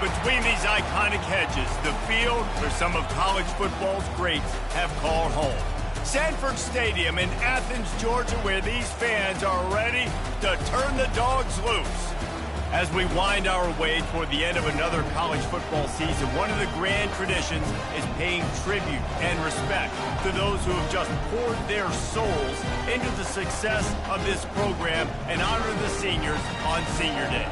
Between these iconic hedges, the field where some of college football's greats have called home. Sanford Stadium in Athens, Georgia, where these fans are ready to turn the dogs loose. As we wind our way toward the end of another college football season, one of the grand traditions is paying tribute and respect to those who have just poured their souls into the success of this program and honor the seniors on Senior Day.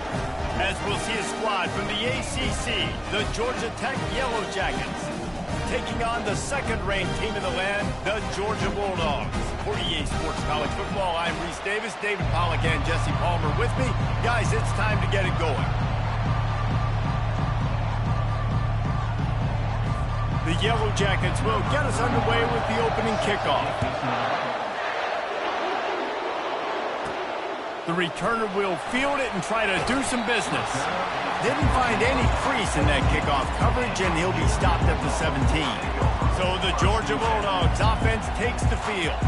As we'll see a squad from the ACC, the Georgia Tech Yellow Jackets, taking on the second-ranked team in the land, the Georgia Bulldogs. For EA Sports College Football, I'm Reese Davis, David Pollack, and Jesse Palmer with me. Guys, it's time to get it going. The Yellow Jackets will get us underway with the opening kickoff. The returner will field it and try to do some business. Didn't find any crease in that kickoff coverage, and he'll be stopped at the 17. So the Georgia Bulldogs offense takes the field.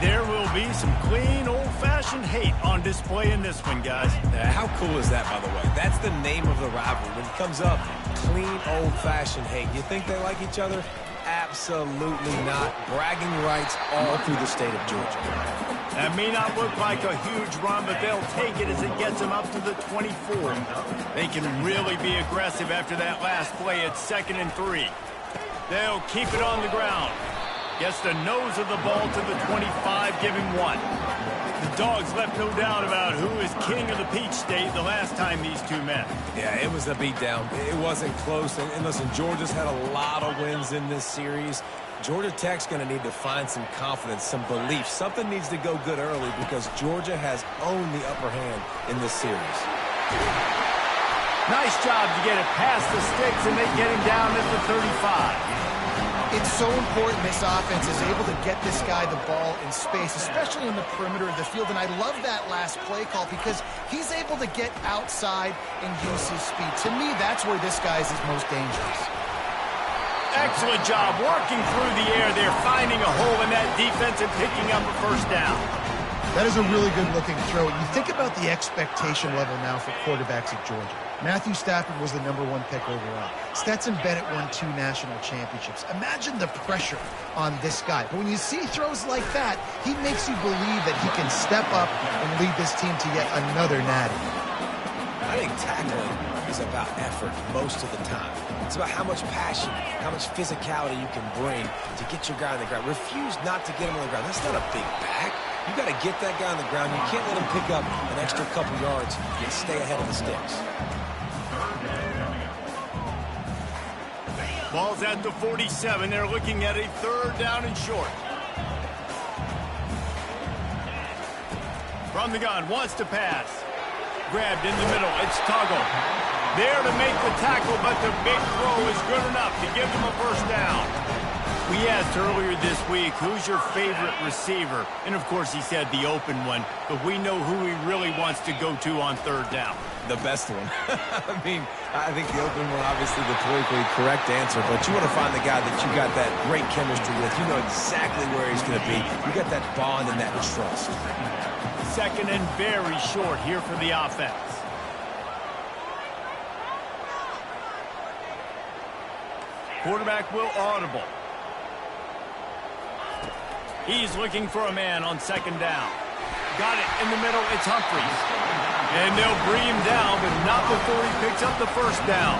There will be some clean, old-fashioned hate on display in this one, guys. How cool is that, by the way? That's the name of the rivalry. When it comes up, clean, old-fashioned hate. You think they like each other? Absolutely not. Bragging rights all through the state of Georgia. That may not look like a huge run, but they'll take it as it gets them up to the 24. They can really be aggressive after that last play at 2nd and 3. They'll keep it on the ground. Gets the nose of the ball to the 25, giving 1. The Dogs left no doubt about who is king of the Peach State the last time these two met. Yeah, it was a beatdown. It wasn't close. And listen, Georgia's had a lot of wins in this series. Georgia Tech's going to need to find some confidence, some belief. Something needs to go good early because Georgia has owned the upper hand in this series. Nice job to get it past the sticks, and they get him down at the 35. It's so important this offense is able to get this guy the ball in space, especially in the perimeter of the field. And I love that last play call because he's able to get outside and use his speed. To me, that's where this guy is his most dangerous. Excellent job working through the air there, finding a hole in that defense and picking up a first down. That is a really good-looking throw. You think about the expectation level now for quarterbacks at Georgia. Matthew Stafford was the #1 pick overall. Stetson Bennett won 2 national championships. Imagine the pressure on this guy. But when you see throws like that, he makes you believe that he can step up and lead this team to yet another natty. I think tackling is about effort most of the time. It's about how much passion, how much physicality you can bring to get your guy on the ground. Refuse not to get him on the ground. That's not a big back. You got to get that guy on the ground. You can't let him pick up an extra couple yards and stay ahead of the sticks. Ball's at the 47. They're looking at a 3rd down and short. From the gun, wants to pass. Grabbed in the middle. It's Tuggle. There to make the tackle, but the big throw is good enough to give them a first down. We asked earlier this week, who's your favorite receiver? And, of course, he said the open one. But we know who he really wants to go to on 3rd down. The best one. I mean, I think the open one, obviously the politically correct answer, but you want to find the guy that you got that great chemistry with. You know exactly where he's going to be. You got that bond and that trust. 2nd and very short here for the offense. Quarterback will audible. He's looking for a man on 2nd down. Got it in the middle. It's Humphries. And they'll bring him down, but not before he picks up the first down.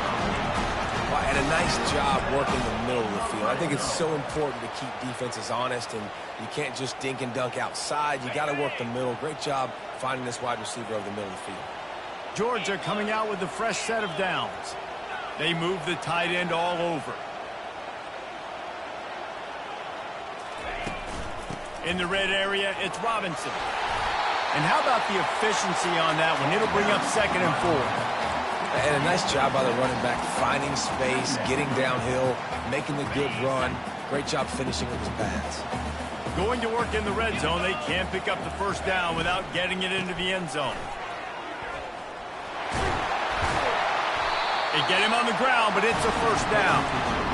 Well, and a nice job working the middle of the field. I think it's so important to keep defenses honest, and you can't just dink and dunk outside. You got to work the middle. Great job finding this wide receiver over the middle of the field. Georgia coming out with a fresh set of downs. They move the tight end all over. In the red area, it's Robinson. And how about the efficiency on that one? It'll bring up 2nd and 4. And a nice job by the running back, finding space, getting downhill, making the good run. Great job finishing with his pass. Going to work in the red zone. They can't pick up the first down without getting it into the end zone. They get him on the ground, but it's a first down.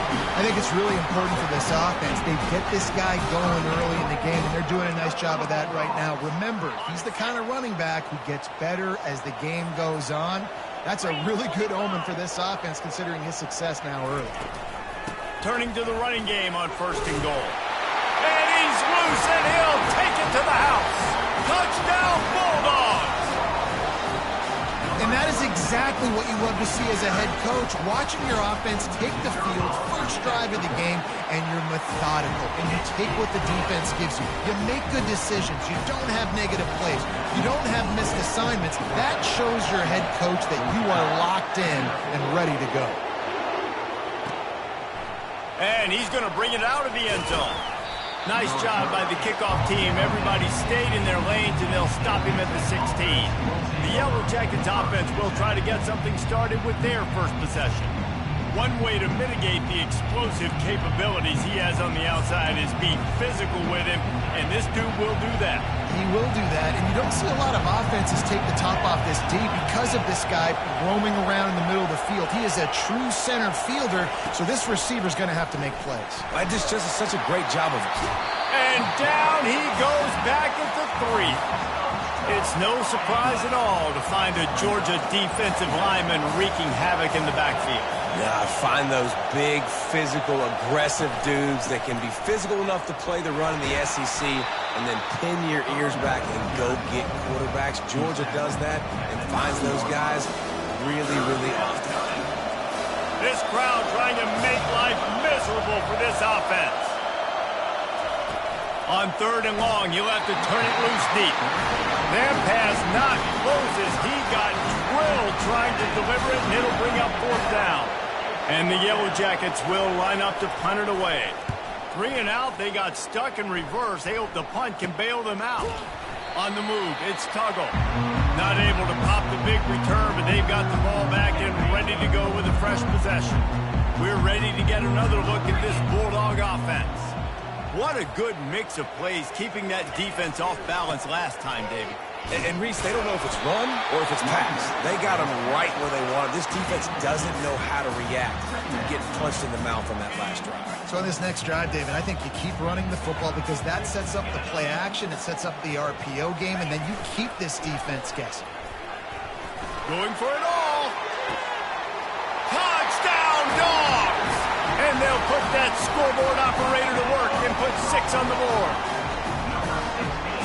I think it's really important for this offense. They get this guy going early in the game, and they're doing a nice job of that right now. Remember, he's the kind of running back who gets better as the game goes on. That's a really good omen for this offense, considering his success now early. Turning to the running game on 1st and goal. And he's loose, and he'll take it to the house. Touchdown, Bulldogs! And that is exactly what you love to see as a head coach, watching your offense take the field, first drive of the game, and you're methodical, and you take what the defense gives you. You make good decisions. You don't have negative plays. You don't have missed assignments. That shows your head coach that you are locked in and ready to go. And he's going to bring it out of the end zone. Nice job by the kickoff team. Everybody stayed in their lanes, and they'll stop him at the 16. The Yellow Jackets offense will try to get something started with their first possession. One way to mitigate the explosive capabilities he has on the outside is be physical with him, and this dude will do that. He will do that, and you don't see a lot of offenses take the top off this D because of this guy roaming around in the middle of the field. He is a true center fielder, so this receiver's going to have to make plays. I just such a great job of it. And down he goes back at the 3. It's no surprise at all to find a Georgia defensive lineman wreaking havoc in the backfield. Yeah, I find those big, physical, aggressive dudes that can be physical enough to play the run in the SEC and then pin your ears back and go get quarterbacks. Georgia does that and finds those guys really, really often. This crowd trying to make life miserable for this offense. On 3rd and long, he'll have to turn it loose deep. That pass not closes. He got drilled trying to deliver it, and it'll bring up 4th down. And the Yellow Jackets will line up to punt it away. 3 and out, they got stuck in reverse. They hope the punt can bail them out. On the move, it's Tuggle. Not able to pop the big return, but they've got the ball back and ready to go with a fresh possession. We're ready to get another look at this Bulldog offense. What a good mix of plays, keeping that defense off balance last time, David. And Reese, they don't know if it's run or if it's pass. They got them right where they want them. This defense doesn't know how to react to getting punched in the mouth on that last drive. So on this next drive, David, I think you keep running the football because that sets up the play action, it sets up the RPO game, and then you keep this defense guessing. Going for it all. Touchdown, Dogs! And they'll put that scoreboard operator to work and put 6 on the board.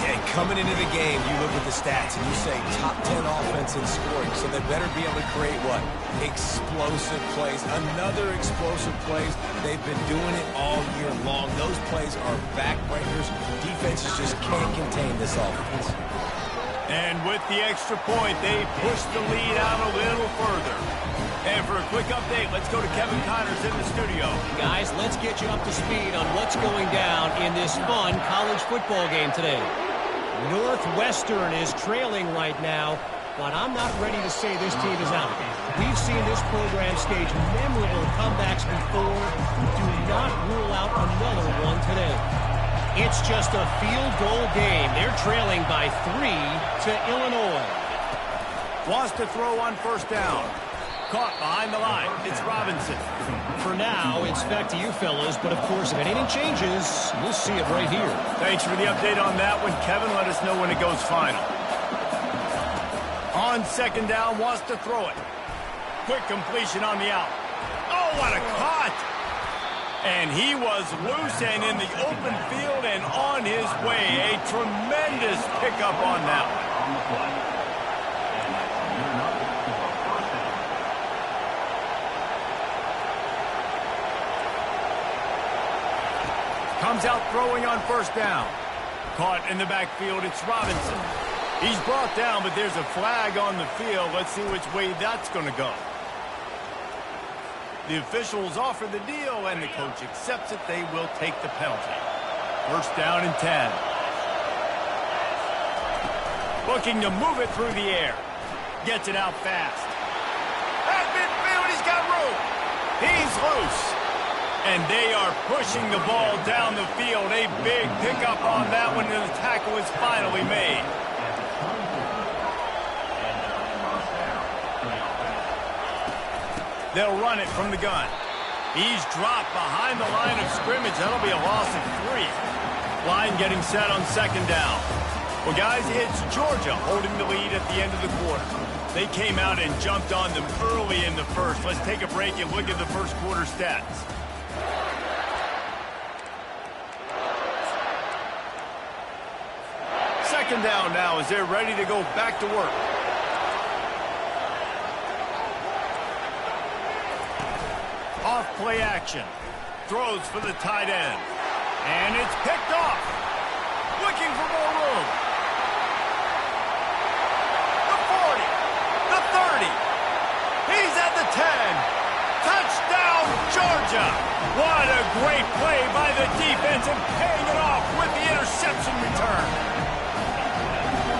And coming into the game, you look at the stats and you say top 10 offense in scoring, so they better be able to create what? Explosive plays. Another explosive plays. They've been doing it all year long. Those plays are backbreakers. Defenses just can't contain this offense. And with the extra point, they push the lead out a little further. And for a quick update, let's go to Kevin Connors in the studio. Guys, let's get you up to speed on what's going down in this fun college football game today. Northwestern is trailing right now, but I'm not ready to say this team is out. We've seen this program stage memorable comebacks before. Do not rule out another one today. It's just a field goal game. They're trailing by 3 to Illinois. Wants to throw on 1st down. Caught behind the line. It's Robinson. For now, it's back to you fellas, but of course, if anything changes, we'll see it right here. Thanks for the update on that one, Kevin. Let us know when it goes final. On 2nd down, wants to throw it. Quick completion on the out. Oh, what a cut! And he was loose and in the open field and on his way. A tremendous pickup on that one. Comes out throwing on 1st down. Caught in the backfield, it's Robinson. He's brought down, but there's a flag on the field. Let's see which way that's going to go. The officials offer the deal, and the coach accepts it. They will take the penalty. 1st down and 10. Looking to move it through the air. Gets it out fast. At midfield, he's got room. He's loose. And they are pushing the ball down the field. A big pickup on that one, and the tackle is finally made. They'll run it from the gun. He's dropped behind the line of scrimmage. That'll be a loss of 3. Line getting set on 2nd down. Well, guys, it's Georgia holding the lead at the end of the quarter. They came out and jumped on them early in the first. Let's take a break and look at the first quarter stats. Second down now as they're ready to go back to work. Off play action. Throws for the tight end. And it's picked off. Looking for more room. The 40. The 30. He's at the 10. Touchdown, Georgia. What a great play by the defense and paying it off with the interception return.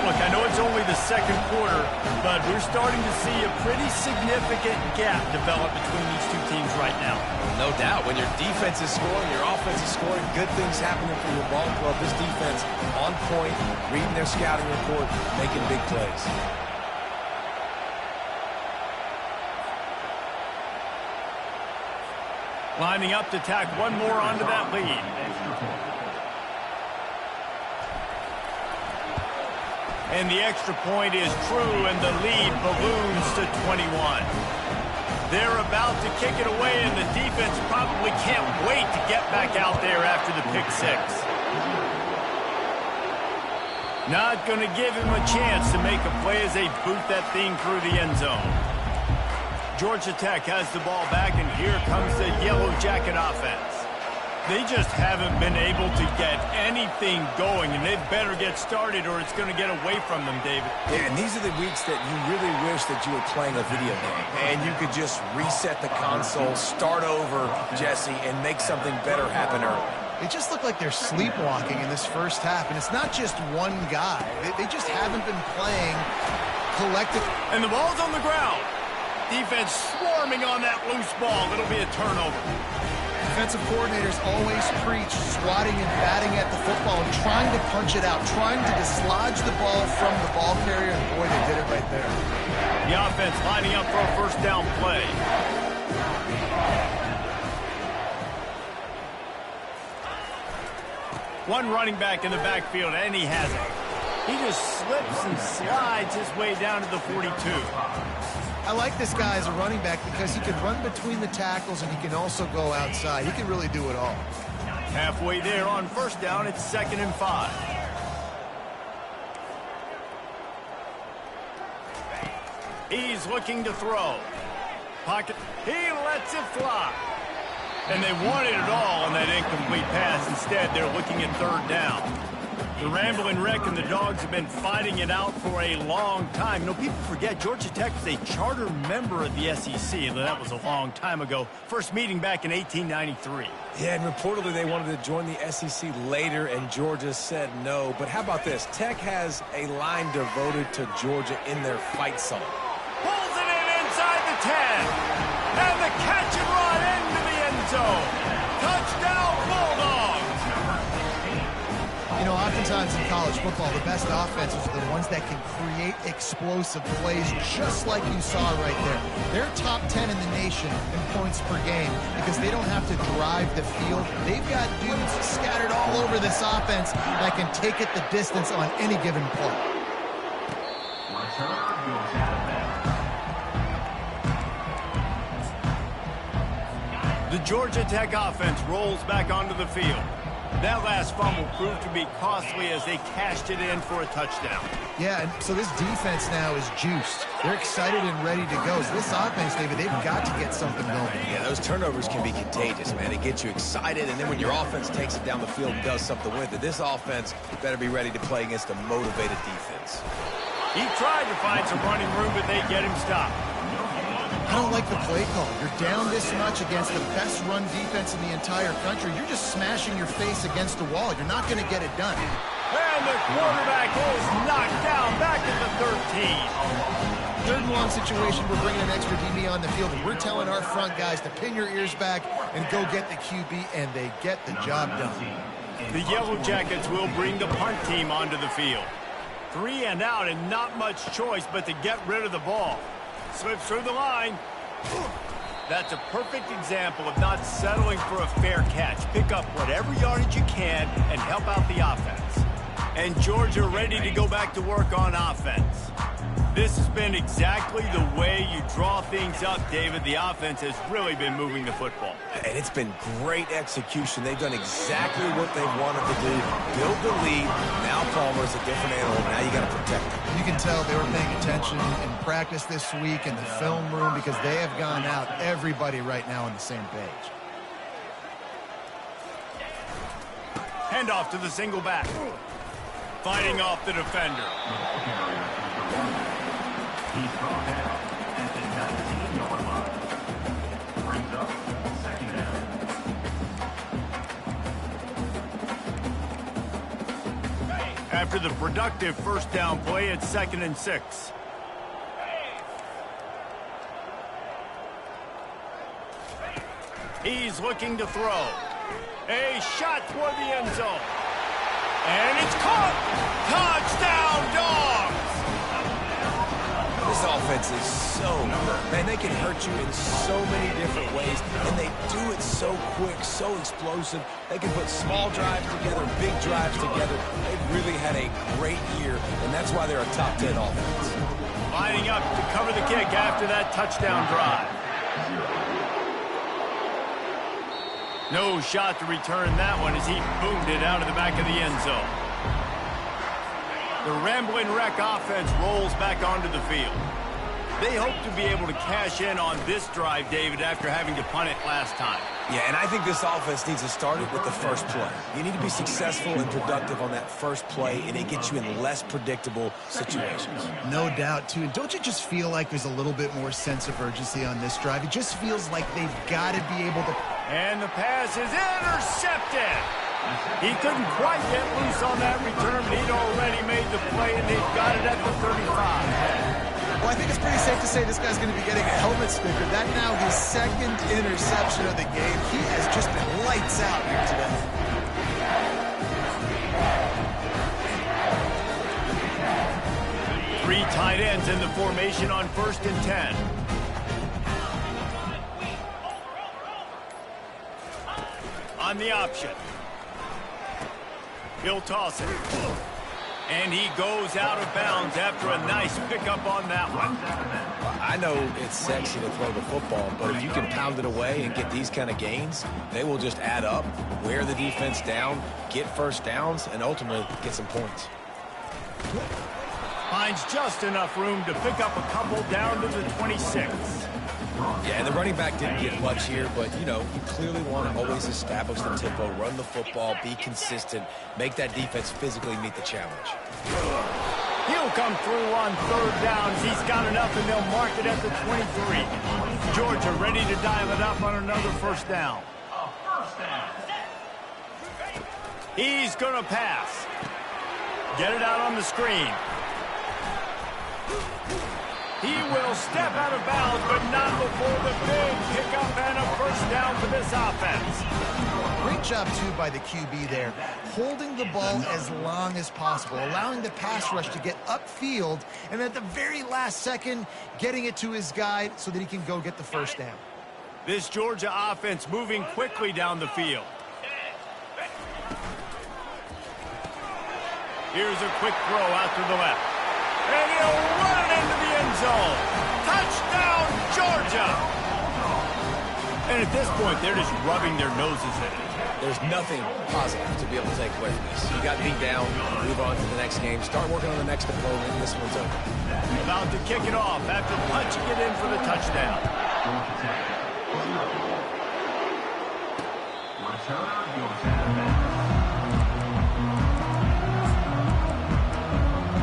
Look, I know it's only the second quarter, but we're starting to see a pretty significant gap develop between these two teams right now. No doubt. When your defense is scoring, your offense is scoring, good things happening for your ball club. This defense on point, reading their scouting report, making big plays. Lining up to tack one more onto that lead. And the extra point is true, and the lead balloons to 21. They're about to kick it away, and the defense probably can't wait to get back out there after the pick six. Not going to give him a chance to make a play as they boot that thing through the end zone. Georgia Tech has the ball back, and here comes the Yellow Jacket offense. They just haven't been able to get anything going, and they better get started or it's going to get away from them, David. Yeah, and these are the weeks that you really wish that you were playing a video game, and you could just reset the console, start over, Jesse, and make something better happen early. They just look like they're sleepwalking in this first half, and it's not just one guy. They just haven't been playing collectively. And the ball's on the ground. Defense swarming on that loose ball. It'll be a turnover. Defensive coordinators always preach swatting and batting at the football and trying to punch it out, trying to dislodge the ball from the ball carrier, and boy, they did it right there. The offense lining up for a first down play. One running back in the backfield, and he has it. He just slips and slides his way down to the 42. I like this guy as a running back because he can run between the tackles and he can also go outside. He can really do it all. Halfway there on first down, it's 2nd and 5. He's looking to throw. Pocket. He lets it fly. And they wanted it all on that incomplete pass. Instead, they're looking at 3rd down. The Rambling Wreck and the Dogs have been fighting it out for a long time. You know, people forget Georgia Tech was a charter member of the SEC, and that was a long time ago. First meeting back in 1893. Yeah, and reportedly they wanted to join the SEC later, and Georgia said no. But how about this? Tech has a line devoted to Georgia in their fight song. Pulls it in inside the 10. And the catch and run into the end zone. Touchdown, Bulldogs. You know, oftentimes in college football, the best offenses are the ones that can create explosive plays just like you saw right there. They're top 10 in the nation in points per game because they don't have to drive the field. They've got dudes scattered all over this offense that can take it the distance on any given play. The Georgia Tech offense rolls back onto the field. That last fumble proved to be costly as they cashed it in for a touchdown. Yeah, and so this defense now is juiced. They're excited and ready to go. So this offense, David, they've got to get something going. Yeah, those turnovers can be contagious, man. It gets you excited, and then when your offense takes it down the field and does something with it, this offense better be ready to play against a motivated defense. He tried to find some running room, but they get him stopped. I don't like the play call. You're down this much against the best run defense in the entire country. You're just smashing your face against the wall. You're not going to get it done. And the quarterback is knocked down back at the 13. 3rd and long situation. We're bringing an extra DB on the field, and we're telling our front guys to pin your ears back and go get the QB, and they get the job done. The Yellow Jackets will bring the punt team onto the field. 3 and out, and not much choice but to get rid of the ball. Slips through the line. That's a perfect example of not settling for a fair catch. Pick up whatever yardage you can and help out the offense. And Georgia ready to go back to work on offense. This has been exactly the way you draw things up, David. The offense has really been moving the football. And it's been great execution. They've done exactly what they wanted to do. Build the lead. Now Palmer's a different animal. Now you got to protect him. You can tell they were paying attention in practice this week in the film room because they have gone out, everybody right now on the same page. Handoff to the single back. Fighting off the defender. He's brought down at the 19-yard line. Brings up second down. After the productive first down play, it's 2nd and 6. He's looking to throw. A shot toward the end zone. And it's caught! Touchdown, Dogs! This offense is so good. Man, they can hurt you in so many different ways, and they do it so quick, so explosive. They can put small drives together, big drives together. They've really had a great year, and that's why they're a top 10 offense. Lining up to cover the kick after that touchdown drive. No shot to return that one as he boomed it out of the back of the end zone. The Ramblin' Wreck offense rolls back onto the field. They hope to be able to cash in on this drive, David, after having to punt it last time. Yeah, and I think this offense needs to start it with the first play. You need to be successful and productive on that first play, and it gets you in less predictable situations. No doubt, too. And don't you just feel like there's a little bit more sense of urgency on this drive? It just feels like they've got to be able to... And the pass is intercepted. He couldn't quite get loose on that return, but he'd already made the play, and they've got it at the 35. Well, I think it's pretty safe to say this guy's going to be getting a helmet sticker. That now his 2nd interception of the game. He has just been lights out here today. Three tight ends in the formation on 1st and 10. On the option. He'll toss it. And he goes out of bounds after a nice pickup on that one. I know it's sexy to throw the football, but if you can pound it away and get these kind of gains, they will just add up, wear the defense down, get first downs, and ultimately get some points. Finds just enough room to pick up a couple down to the 26. Yeah, and the running back didn't get much here, but, you know, you clearly want to always establish the tempo, run the football, be consistent, make that defense physically meet the challenge. He'll come through on 3rd downs. He's got enough, and they'll mark it at the 23. Georgia ready to dial it up on another 1st down. He's going to pass. Get it out on the screen. He will step out of bounds, but not before the big pickup and a 1st down for this offense. Great job, too, by the QB there, holding the ball as long as possible, allowing the pass rush to get upfield, and at the very last second, getting it to his guy so that he can go get the 1st down. This Georgia offense moving quickly down the field. Here's a quick throw out to the left. And he'll run it into the end zone. Touchdown, Georgia! And at this point, they're just rubbing their noses in it. There's nothing positive to be able to take away from this. You got beat down, move on to the next game, start working on the next opponent, and this one's over. About to kick it off after punching it in for the touchdown.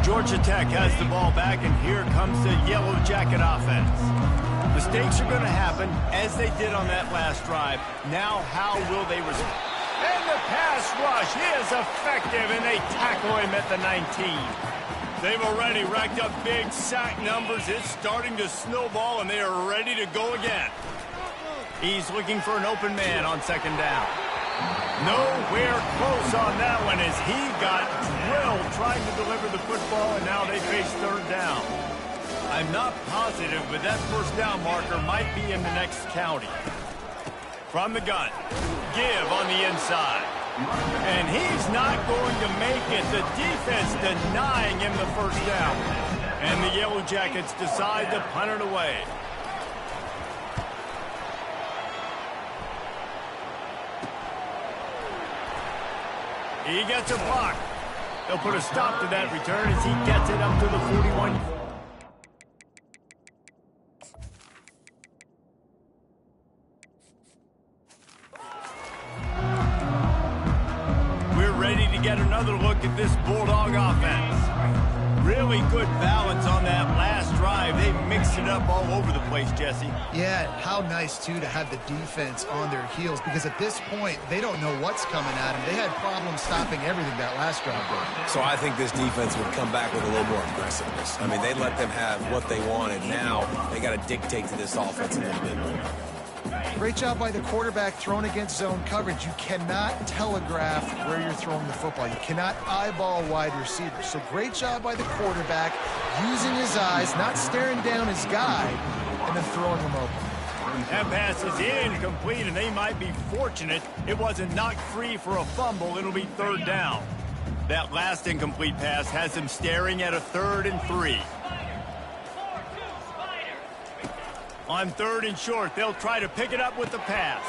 Georgia Tech has the ball back, and here comes the Yellow Jacket offense. Mistakes are going to happen, as they did on that last drive. Now, how will they respond? And the pass rush is effective, and they tackle him at the 19. They've already racked up big sack numbers. It's starting to snowball, and they are ready to go again. He's looking for an open man on 2nd down. Nowhere close on that one as he got drilled trying to deliver the football, and now they face 3rd down. I'm not positive, but that 1st down marker might be in the next county. From the gun, give on the inside. And he's not going to make it. The defense denying him the 1st down. And the Yellow Jackets decide to punt it away. He gets a block. They'll put a stop to that return as he gets it up to the 41. We're ready to get another look at this Bulldog offense. Really good balance on that last drive. They mixed it up all over the place, Jesse. Yeah, how nice, too, to have the defense on their heels, because at this point, they don't know what's coming at them. They had problems stopping everything that last drive. So I think this defense would come back with a little more aggressiveness. I mean, they let them have what they wanted. Now they got to dictate to this offense a little bit more. Great job by the quarterback thrown against zone coverage. You cannot telegraph where you're throwing the football. You cannot eyeball wide receivers. So great job by the quarterback using his eyes, not staring down his guy, and then throwing him open. That pass is incomplete, and they might be fortunate it wasn't knocked free for a fumble. It'll be third down. That last incomplete pass has him staring at a 3rd and 3. On 3rd and short, they'll try to pick it up with the pass.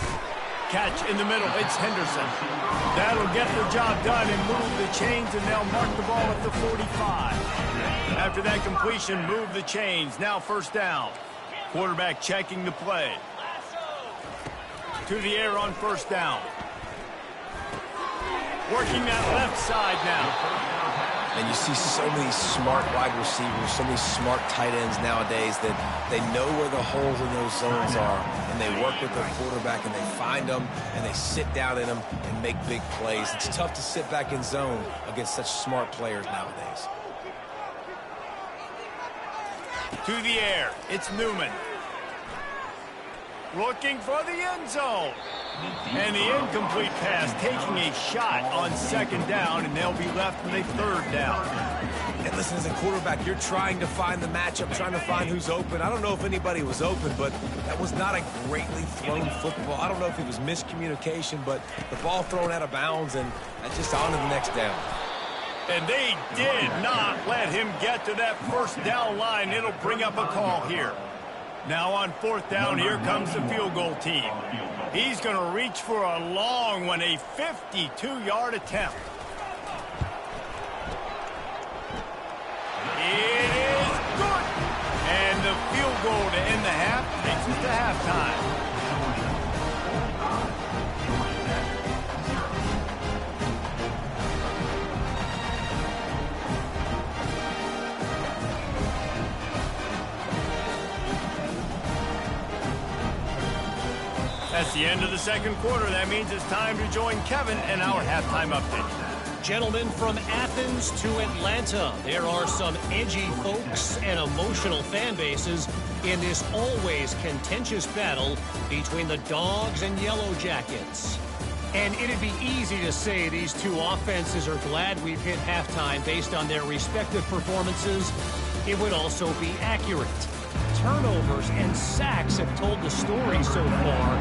Catch in the middle, it's Henderson. That'll get the job done and move the chains, and they'll mark the ball at the 45. After that completion, move the chains. Now first down. Quarterback checking the play. To the air on first down. Working that left side now. And you see so many smart wide receivers, so many smart tight ends nowadays that they know where the holes in those zones are, and they work with their quarterback, and they find them, and they sit down in them and make big plays. It's tough to sit back in zone against such smart players nowadays. To the air, it's Newman. Looking for the end zone. And the incomplete pass taking a shot on 2nd down, and they'll be left with a 3rd down. And listen, as a quarterback, you're trying to find the matchup, trying to find who's open. I don't know if anybody was open, but that was not a greatly thrown football. I don't know if it was miscommunication, but the ball thrown out of bounds, and just on to the next down. And they did not let him get to that 1st down line. It'll bring up a call here. Now on 4th down, here comes the field goal team. He's going to reach for a long one, a 52-yard attempt. It is good. And the field goal to end the half takes us to halftime. That's the end of the 2nd quarter. That means it's time to join Kevin and our halftime update. Gentlemen, from Athens to Atlanta, there are some edgy folks and emotional fan bases in this always contentious battle between the Dogs and Yellow Jackets. And it'd be easy to say these two offenses are glad we've hit halftime based on their respective performances. It would also be accurate. Turnovers and sacks have told the story so far,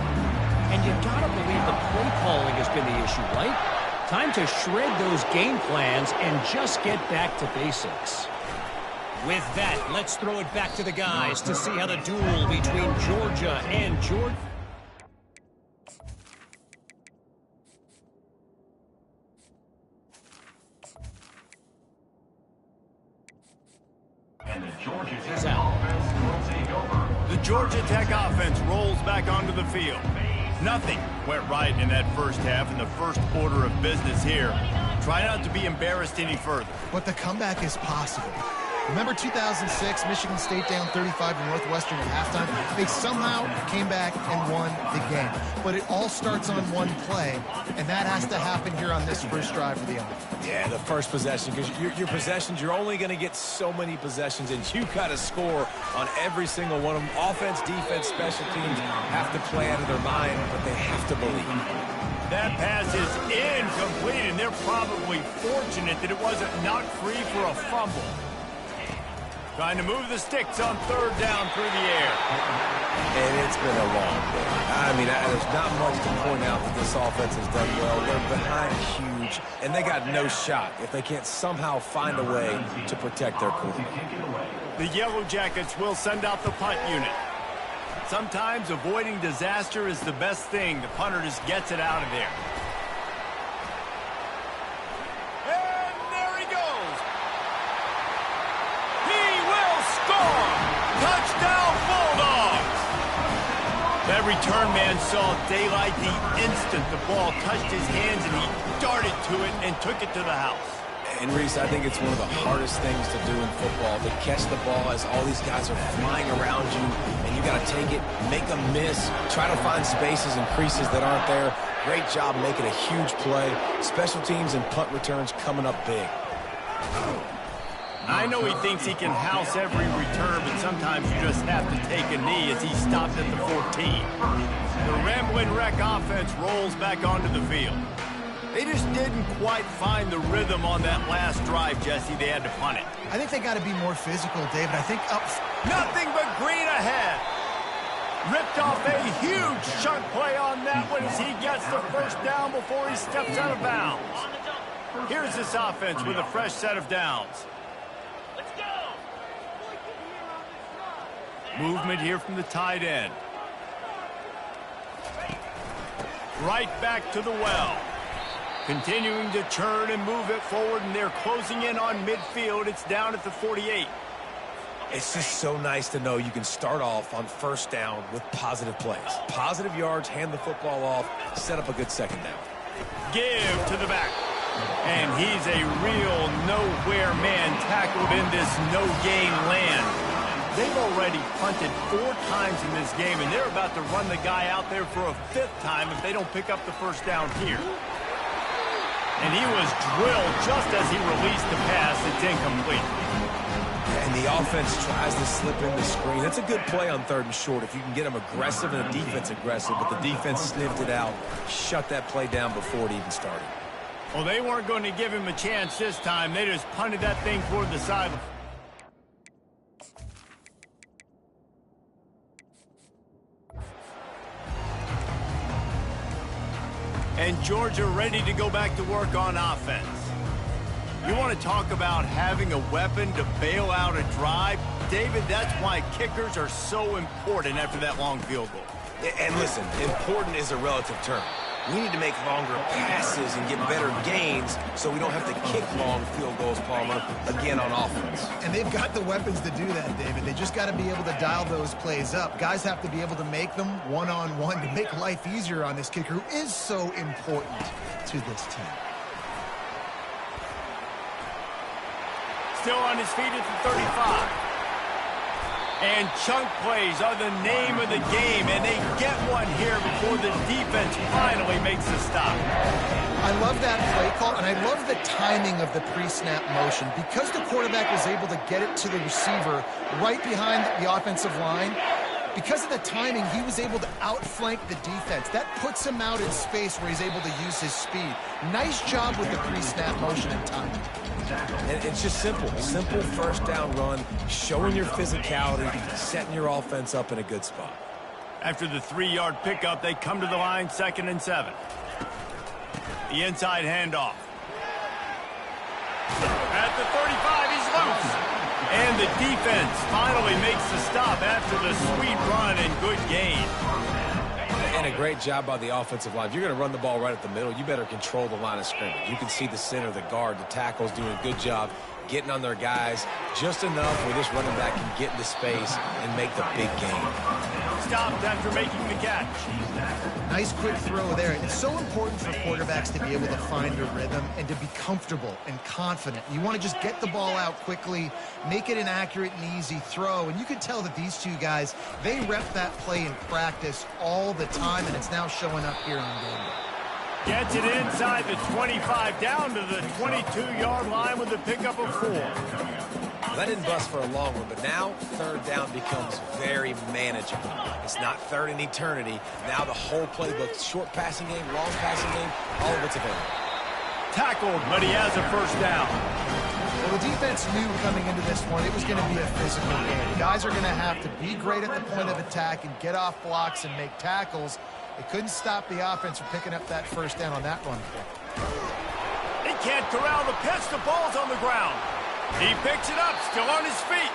and you gotta believe the play calling has been the issue, right? Time to shred those game plans and just get back to basics. With that, let's throw it back to the guys to see how the duel between Georgia and Georgia. And the Georgia Tech offense will take over. The Georgia Tech offense rolls back onto the field. Nothing went right in that first half, in the first order of business here. Try not to be embarrassed any further. But the comeback is possible. Remember 2006, Michigan State down 35 to Northwestern at halftime? They somehow came back and won the game. But it all starts on one play, and that has to happen here on this first drive for the offense. Yeah, the first possession, because your possessions, you're only going to get so many possessions, and you got to score on every single one of them. Offense, defense, special teams have to play out of their mind, but they have to believe. That pass is incomplete, and they're probably fortunate that it wasn't knocked free for a fumble. Trying to move the sticks on 3rd down through the air. And it's been a long day. I mean, there's not much to point out that this offense has done well. They're behind huge, and they got no shot if they can't somehow find a way to protect their quarterback. The Yellow Jackets will send out the punt unit. Sometimes avoiding disaster is the best thing. The punter just gets it out of there. And there he goes. He will score! Touchdown Bulldogs! That return man saw daylight the instant the ball touched his hands, and he darted to it and took it to the house. And Reese, I think it's one of the hardest things to do in football, to catch the ball as all these guys are flying around you, and you got to take it, make a miss, try to find spaces and creases that aren't there. Great job making a huge play. Special teams and punt returns coming up big. I know he thinks he can house every return, but sometimes you just have to take a knee as he stopped at the 14. The Ramblin' Wreck offense rolls back onto the field. They just didn't quite find the rhythm on that last drive, Jesse. They had to punt it. I think they got to be more physical, David. I think up... Nothing but green ahead. Ripped off a huge chunk play on that one as he gets the first down before he steps out of bounds. Here's this offense with a fresh set of downs. Let's go. Movement here from the tight end. Right back to the well. Continuing to churn and move it forward, and they're closing in on midfield. It's down at the 48. It's just so nice to know you can start off on first down with positive plays. Positive yards, hand the football off, set up a good second down. Give to the back. And he's a real nowhere man tackled in this no-gain land. They've already punted 4 times in this game, and they're about to run the guy out there for a 5th time if they don't pick up the first down here. And he was drilled just as he released the pass. It's incomplete. And the offense tries to slip in the screen. That's a good play on 3rd and short if you can get them aggressive and the defense aggressive, but the defense sniffed it out, shut that play down before it even started. Well, they weren't going to give him a chance this time. They just punted that thing toward the sideline. And Georgia ready to go back to work on offense. You want to talk about having a weapon to bail out a drive? David, that's why kickers are so important after that long field goal. And listen, important is a relative term. We need to make longer passes and get better gains so we don't have to kick long field goals, Palmer, again on offense. And they've got the weapons to do that, David. They just got to be able to dial those plays up. Guys have to be able to make them one-on-one to make life easier on this kicker who is so important to this team. Still on his feet at the 35. And chunk plays are the name of the game, and they get one here before the defense finally makes a stop. I love that play call, and I love the timing of the pre-snap motion. Because the quarterback was able to get it to the receiver right behind the offensive line, because of the timing, he was able to outflank the defense. That puts him out in space where he's able to use his speed. Nice job with the pre-snap motion and timing. And it's just simple. Simple first down run, showing your physicality, setting your offense up in a good spot. After the 3-yard pickup, they come to the line, 2nd and 7. The inside handoff. At the 35, he's loose. And the defense finally makes the stop after the sweet run and good gain. And a great job by the offensive line. If you're going to run the ball right at the middle, you better control the line of scrimmage. You can see the center, the guard, the tackles doing a good job getting on their guys just enough where this running back can get into space and make the big gain. Stopped after making the catch. Nice quick throw there. It's so important for quarterbacks to be able to find a rhythm and to be comfortable and confident. You want to just get the ball out quickly, make it an accurate and easy throw. And you can tell that these two guys, they rep that play in practice all the time, and it's now showing up here on game day. Gets it inside the 25, down to the 22-yard line with a pickup of 4. That didn't bust for a long one, but now 3rd down becomes very manageable. It's not 3rd in eternity. Now the whole playbook, short passing game, long passing game, all of it's available. Tackled, but he has a first down. Well, the defense knew coming into this one it was going to be a physical game. Guys are going to have to be great at the point of attack and get off blocks and make tackles. They couldn't stop the offense from picking up that first down on that run. He can't corral the pitch. The ball's on the ground. He picks it up, still on his feet.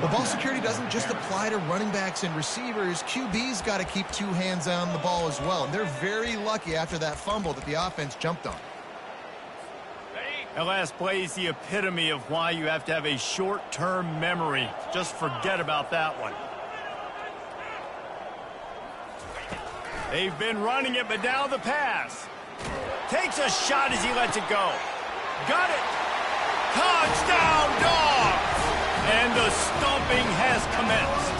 Well, ball security doesn't just apply to running backs and receivers. QB's got to keep two hands on the ball as well. And they're very lucky after that fumble that the offense jumped on. That last play is the epitome of why you have to have a short-term memory. Just forget about that one. They've been running it, but now the pass. Takes a shot as he lets it go. Got it. Touchdown, Dogs! And the stomping has commenced.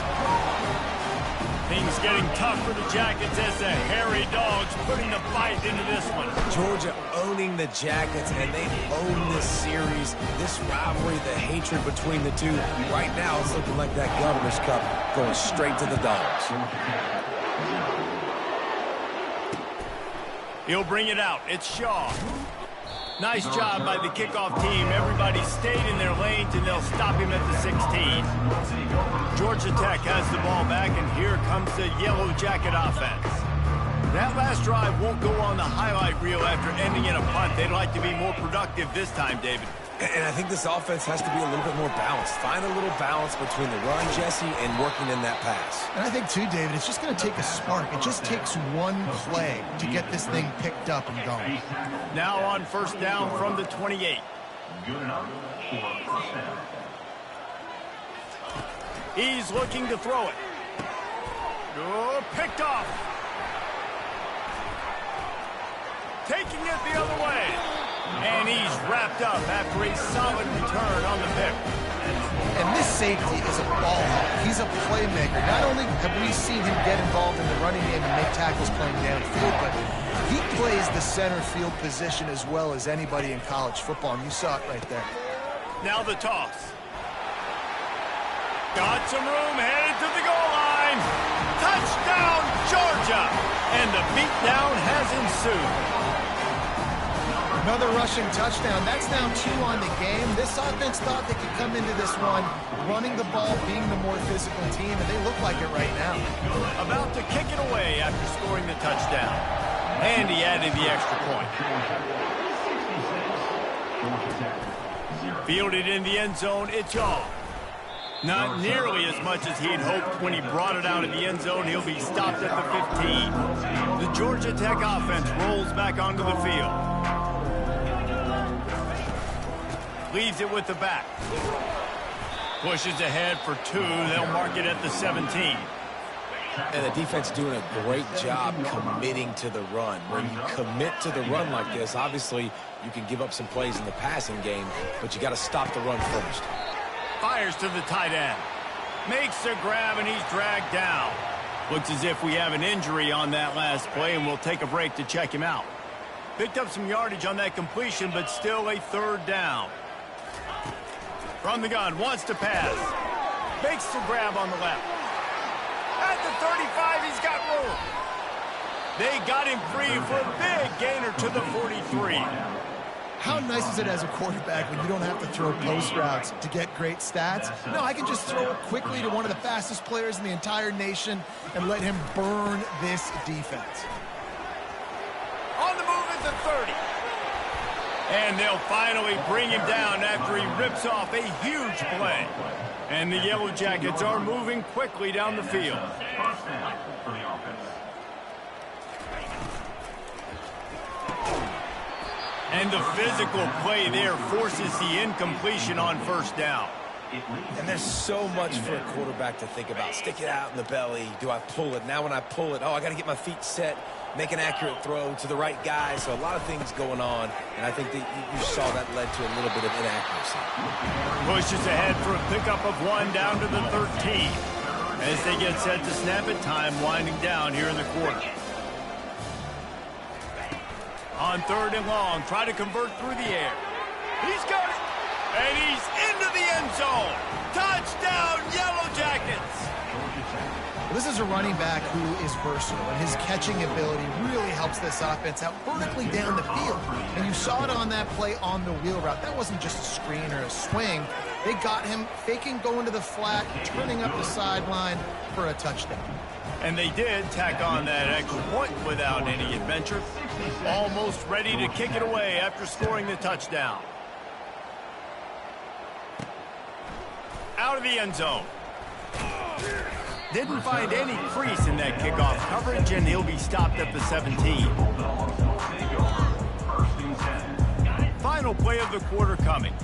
Things getting tough for the Jackets as the hairy Dogs putting the fight into this one. Georgia owning the Jackets, and they own this series, this rivalry, the hatred between the two. Right now, it's looking like that Governor's Cup going straight to the Dogs. He'll bring it out. It's Shaw. Nice job by the kickoff team. Everybody stayed in their lanes, and they'll stop him at the 16. Georgia Tech has the ball back, and here comes the Yellow Jacket offense. That last drive won't go on the highlight reel after ending in a punt. They'd like to be more productive this time, David. And I think this offense has to be a little bit more balanced. Find a little balance between the run, Jesse, and working in that pass. And I think, too, David, it's just going to take a spark. It just takes one play to get this thing picked up and going. Now on first down from the 28. Good enough for first down. He's looking to throw it. Oh, picked off. Taking it the other way. And he's wrapped up after a solid return on the pick. And this safety is a ball hawk. He's a playmaker. Not only have we seen him get involved in the running game and make tackles playing downfield, but he plays the center field position as well as anybody in college football, and you saw it right there. Now the toss. Got some room, headed to the goal line. Touchdown, Georgia! And the beatdown has ensued. Another rushing touchdown. That's now 2 on the game. This offense thought they could come into this one running the ball, being the more physical team, and they look like it right now. About to kick it away after scoring the touchdown. And he added the extra point. Fielded in the end zone, it's off. Not nearly as much as he'd hoped when he brought it out of the end zone. He'll be stopped at the 15. The Georgia Tech offense rolls back onto the field. Leaves it with the back. Pushes ahead for 2. They'll mark it at the 17. And the defense doing a great job committing to the run. When you commit to the run like this, obviously you can give up some plays in the passing game, but you got to stop the run first. Fires to the tight end. Makes the grab, and he's dragged down. Looks as if we have an injury on that last play, and we'll take a break to check him out. Picked up some yardage on that completion, but still a 3rd down. From the gun, wants to pass. Makes the grab on the left. At the 35, he's got room. They got him free for a big gainer to the 43. How nice is it as a quarterback when you don't have to throw post routes to get great stats? No, I can just throw it quickly to one of the fastest players in the entire nation and let him burn this defense. On the move at the 30. And they'll finally bring him down after he rips off a huge play. And the Yellow Jackets are moving quickly down the field. First down for the offense. And the physical play there forces the incompletion on first down. And there's so much for a quarterback to think about. Stick it out in the belly. Do I pull it? Now when I pull it, I got to get my feet set, make an accurate throw to the right guy. So a lot of things going on, and I think that you saw that led to a little bit of inaccuracy. Pushes ahead for a pickup of 1 down to the 13. As they get set to snap it, time winding down here in the quarter. On 3rd and long, try to convert through the air. He's got it, and he's into the end zone. Touchdown, Yellow Jackets! This is a running back who is versatile, and his catching ability really helps this offense out vertically down the field. And you saw it on that play on the wheel route. That wasn't just a screen or a swing. They got him faking going to the flat, turning up the sideline for a touchdown. And they did tack on that extra point without any adventure. Almost ready to kick it away after scoring the touchdown. out of the end zone. Didn't find any crease in that kickoff coverage, and he'll be stopped at the 17. Final play of the quarter coming.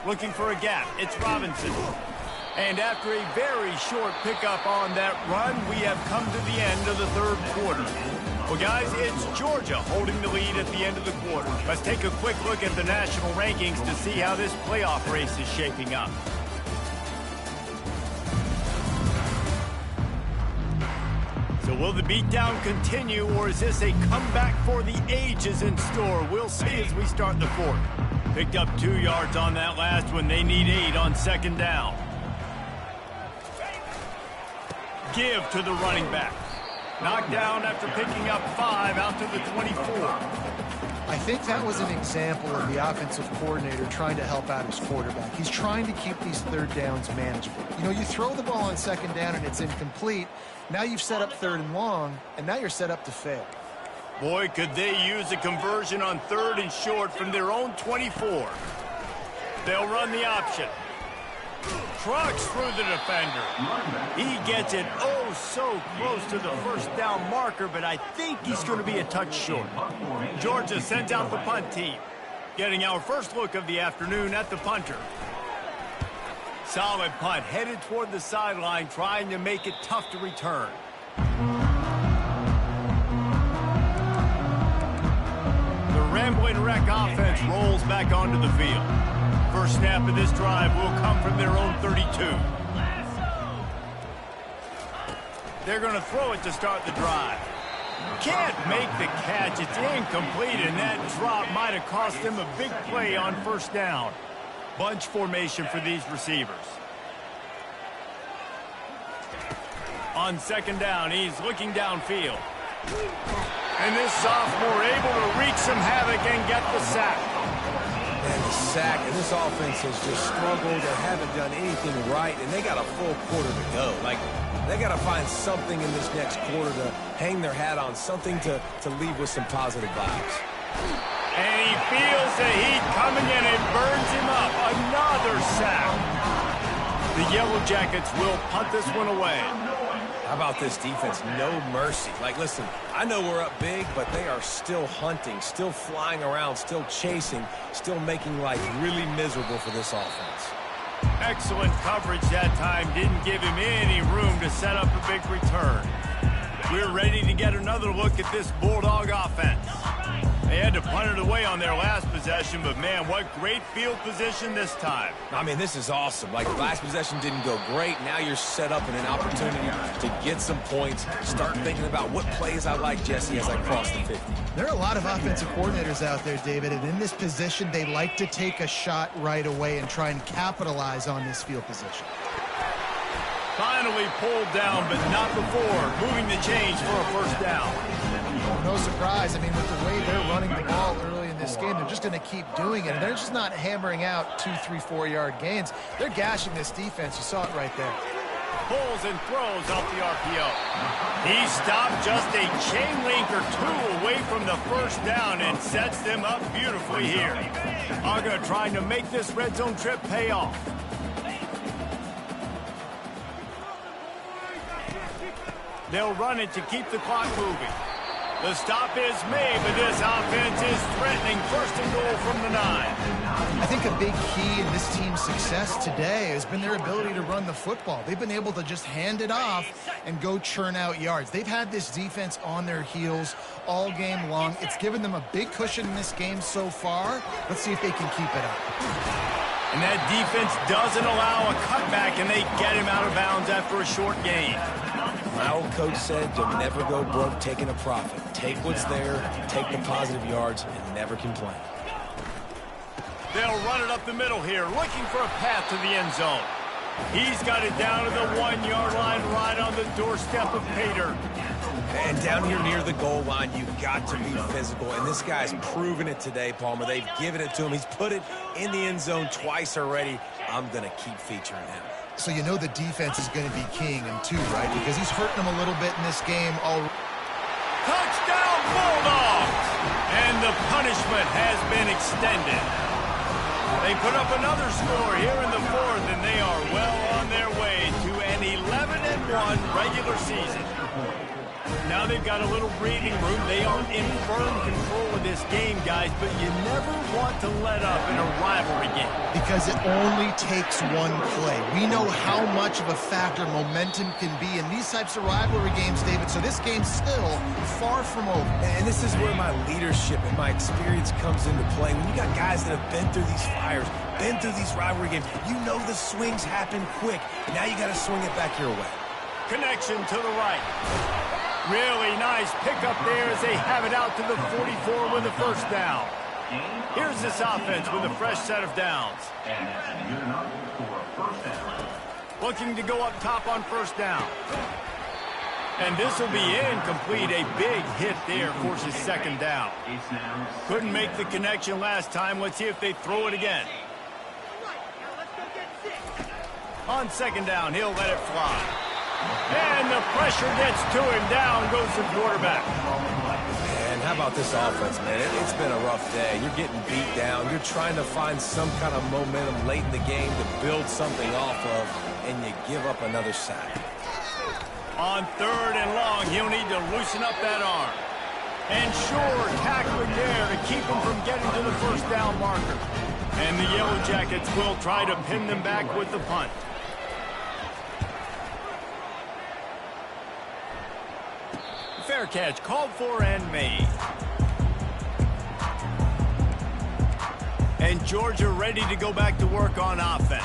Looking for a gap. It's Robinson. And after a very short pickup on that run, we have come to the end of the third quarter. Well, guys, it's Georgia holding the lead at the end of the quarter. Let's take a quick look at the national rankings to see how this playoff race is shaping up. So will the beatdown continue, or is this a comeback for the ages in store? We'll see as we start the fourth. Picked up 2 yards on that last one. They need 8 on second down. Give to the running back. Knocked down after picking up 5 out to the 24. I think that was an example of the offensive coordinator trying to help out his quarterback. He's trying to keep these third downs manageable. You know, you throw the ball on second down and it's incomplete. Now you've set up third and long, and now you're set up to fail. Boy, could they use a conversion on third and short from their own 24. They'll run the option. Trucks through the defender. He gets it oh so close to the first down marker, but I think he's going to be a touch short. Georgia sends out the punt team. Getting our first look of the afternoon at the punter. Solid punt, headed toward the sideline, trying to make it tough to return. The Ramblin' Wreck offense rolls back onto the field. First snap of this drive will come from their own 32. They're going to throw it to start the drive. Can't make the catch. It's incomplete, and that drop might have cost them a big play on first down. Bunch formation for these receivers. On second down, he's looking downfield. And this sophomore able to wreak some havoc and get the sack. And the sack, and this offense has just struggled. They haven't done anything right, and they got a full quarter to go. Like, they got to find something in this next quarter to hang their hat on, something to leave with some positive vibes. And he feels the heat coming in. It burns him up. Another sack. The Yellow Jackets will punt this one away. How about this defense? No mercy. Like, listen, I know we're up big, but they are still hunting, still flying around, still chasing, still making life really miserable for this offense. Excellent coverage that time. Didn't give him any room to set up a big return. We're ready to get another look at this Bulldog offense. They had to punt it away on their last possession, but man, what great field position this time. I mean, this is awesome. Like, last possession didn't go great. Now you're set up in an opportunity to get some points. Start thinking about what plays I like, Jesse, as I cross the 50. There are a lot of offensive coordinators out there, David, and in this position, they like to take a shot right away and try and capitalize on this field position. Finally pulled down, but not before moving the chains for a first down. No surprise. I mean, with the way they're running the ball early in this game, they're just going to keep doing it. And they're just not hammering out 2, 3, 4-yard gains. They're gashing this defense. You saw it right there. Pulls and throws off the RPO. He stopped just a chain link or two away from the first down and sets them up beautifully here. Aga trying to make this red zone trip pay off. They'll run it to keep the clock moving. The stop is made, but this offense is threatening first and goal from the 9. I think a big key in this team's success today has been their ability to run the football. They've been able to just hand it off and go churn out yards. They've had this defense on their heels all game long. It's given them a big cushion in this game so far. Let's see if they can keep it up. And that defense doesn't allow a cutback, and they get him out of bounds after a short gain. My old coach said you'll never go broke taking a profit. Take what's there, take the positive yards, and never complain. They'll run it up the middle here, looking for a path to the end zone. He's got it down to the 1-yard line, right on the doorstep of Pater. And down here near the goal line, you've got to be physical. And this guy's proven it today, Palmer. They've given it to him. He's put it in the end zone twice already. I'm going to keep featuring him. So you know the defense is going to be keying him too, right? Because he's hurting them a little bit in this game already. Touchdown Bulldogs! And the punishment has been extended. They put up another score here in the fourth, and they are well on their way to an 11-1 regular season. Now they've got a little breathing room. They are in firm control of this game, guys, but you never want to let up in a rivalry game. Because it only takes one play. We know how much of a factor momentum can be in these types of rivalry games, David, so this game's still far from over. And this is where my leadership and my experience comes into play. When you got guys that have been through these fires, been through these rivalry games, you know the swings happen quick, and now you got to swing it back your way. Connection to the right. Really nice pickup there as they have it out to the 44 with a first down. Here's this offense with a fresh set of downs. And that's good enough for a first down. Looking to go up top on first down. And this will be incomplete. A big hit there forces second down. It's now Couldn't make the connection last time. Let's see if they throw it again. On second down, he'll let it fly. And the pressure gets to him. Down goes the quarterback. And how about this offense, man? It's been a rough day. You're getting beat down. You're trying to find some kind of momentum late in the game to build something off of, and you give up another sack. On third and long, he'll need to loosen up that arm. And sure, tackling there to keep him from getting to the first down marker. And the Yellow Jackets will try to pin them back with the punt. Fair catch, called for and made. And Georgia ready to go back to work on offense.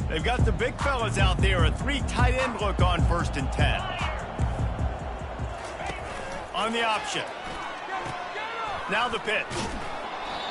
They've got the big fellas out there, a 3 tight end look on 1st and 10. On the option. Now the pitch.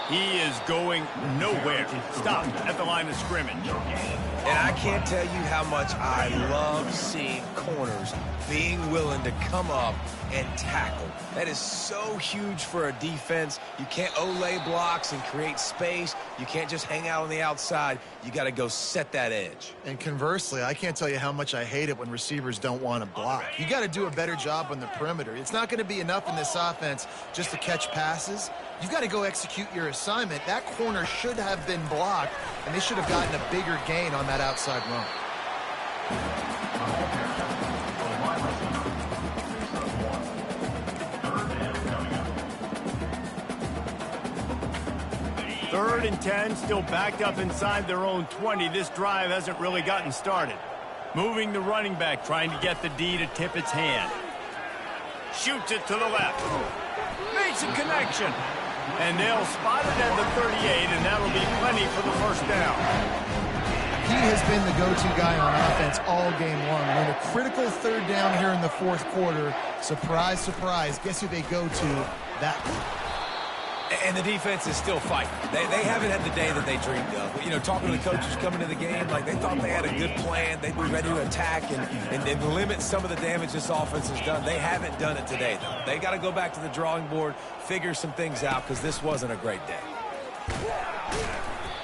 He is going nowhere. Stop at the line of scrimmage. And I can't tell you how much I love seeing corners being willing to come up and tackle. That is so huge for a defense. You can't Olay blocks and create space. You can't just hang out on the outside. You got to go set that edge. And conversely, I can't tell you how much I hate it when receivers don't want to block. You got to do a better job on the perimeter. It's not going to be enough in this offense just to catch passes. You've got to go execute your assignment. That corner should have been blocked, and they should have gotten a bigger gain on that outside run. Third and 10, still backed up inside their own 20. This drive hasn't really gotten started. Moving the running back, trying to get the D to tip its hand. Shoots it to the left. Makes a connection. And they'll spot it at the 38, and that'll be plenty for the first down. He has been the go-to guy on offense all game long. When a critical third down here in the fourth quarter, surprise, surprise, guess who they go to? That one. And the defense is still fighting. They haven't had the day that they dreamed of. You know, talking to the coaches coming to the game, like they thought they had a good plan. They'd be ready to attack and limit some of the damage this offense has done. They haven't done it today, though. They got to go back to the drawing board, figure some things out, because this wasn't a great day.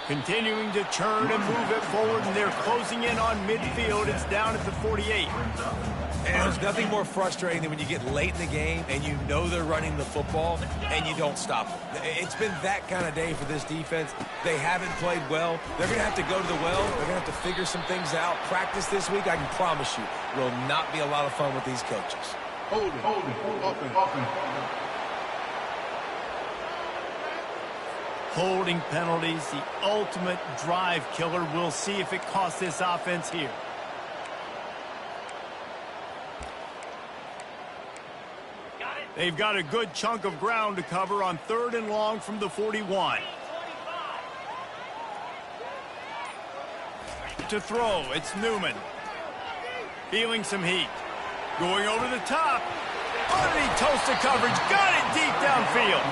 Continuing to churn and move it forward, and they're closing in on midfield. It's down at the 48. And there's nothing more frustrating than when you get late in the game and you know they're running the football and you don't stop them. It's been that kind of day for this defense. They haven't played well. They're going to have to go to the well. They're going to have to figure some things out. Practice this week, I can promise you, will not be a lot of fun with these coaches. Hold it. Holding penalties, the ultimate drive killer. We'll see if it costs this offense here. They've got a good chunk of ground to cover on third and long from the 41. To throw, it's Newman. Feeling some heat. Going over the top. Underneath toasted coverage. Got it deep downfield.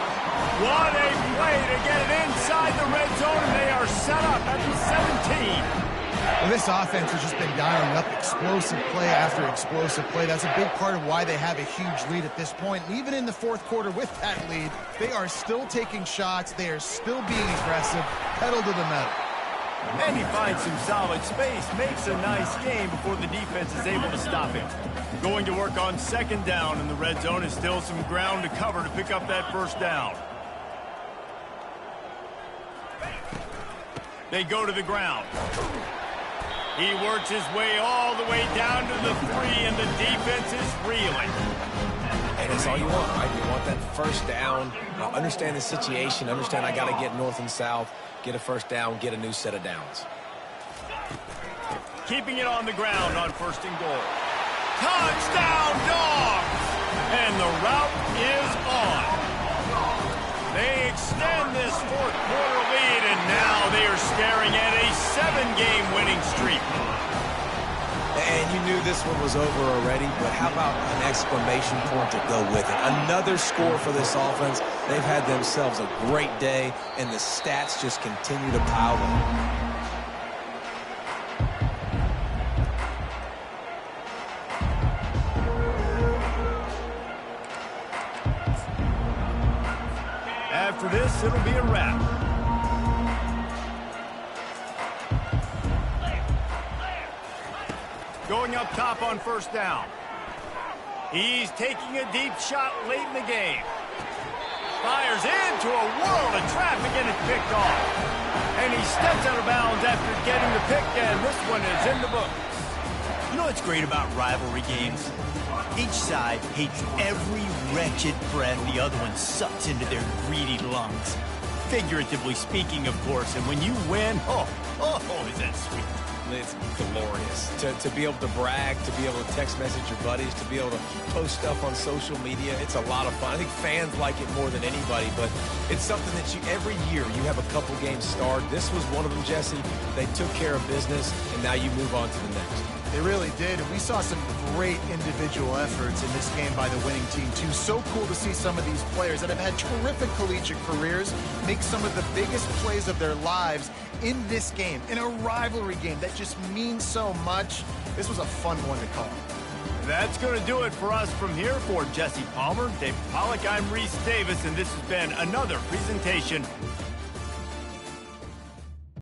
What a play to get it inside the red zone, and they are set up at the 17. Well, this offense has just been dialing up explosive play after explosive play. That's a big part of why they have a huge lead at this point. And even in the fourth quarter with that lead, they are still taking shots. They are still being aggressive, pedal to the metal. And he finds some solid space, makes a nice game before the defense is able to stop him. Going to work on second down in the red zone is still some ground to cover to pick up that first down. They go to the ground. He works his way all the way down to the 3, and the defense is reeling. And that's all you want, right? You want that first down. Understand the situation. Understand I got to get north and south, get a first down, get a new set of downs. Keeping it on the ground on 1st and goal. Touchdown, Dogs! And the route is on. They extend this 4th quarter lead, and now they are staring at a 7-game winning streak. And you knew this one was over already, but how about an exclamation point to go with it? Another score for this offense. They've had themselves a great day, and the stats just continue to pile up. After this, it'll be a wrap. Going up top on 1st down. He's taking a deep shot late in the game. Fires into a world of traffic, and it's picked off. And he steps out of bounds after getting the pick, and this one is in the books. You know what's great about rivalry games? Each side hates every wretched breath the other one sucks into their greedy lungs. Figuratively speaking, of course, and when you win, oh, is that sweet. It's glorious. To be able to brag, to be able to text message your buddies, to be able to post stuff on social media, it's a lot of fun. I think fans like it more than anybody, but it's something that every year you have a couple games start. This was one of them, Jesse. They took care of business, and now you move on to the next. They really did, and we saw some great individual efforts in this game by the winning team, too. So cool to see some of these players that have had terrific collegiate careers make some of the biggest plays of their lives in this game, in a rivalry game that just means so much. This was a fun one to call. That's going to do it for us from here. For Jesse Palmer, David Pollack, I'm Reese Davis, and this has been another presentation